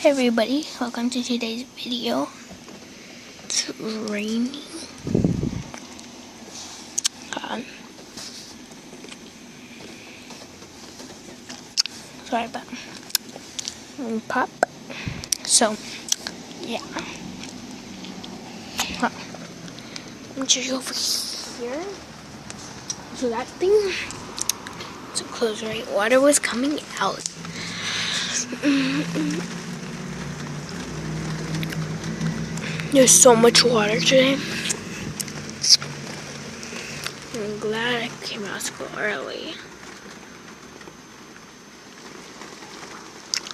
Hey everybody, welcome to today's video. It's raining. Sorry about pop. So, yeah. Let me show you over here. So that thing, so close, right? Water was coming out. There's so much water today. I'm glad I came out of school early.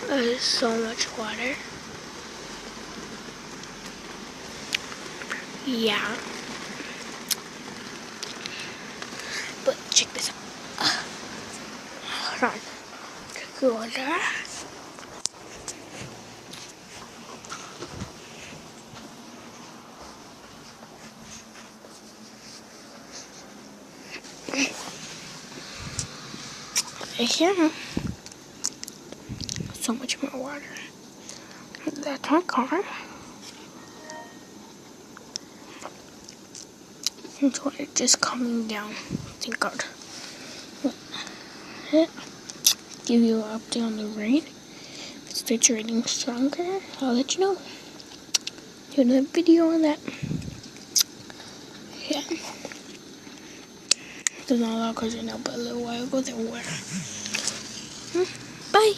There's so much water. Yeah. But check this out. Hold on. Check the water. Here, so much more water. That's my car. It's water just coming down. Thank God. Give you an update on the rain. If it starts raining stronger, I'll let you know. Do another video on that. Yeah. There's not a lot of cars right now, but a little while ago there were. Bye.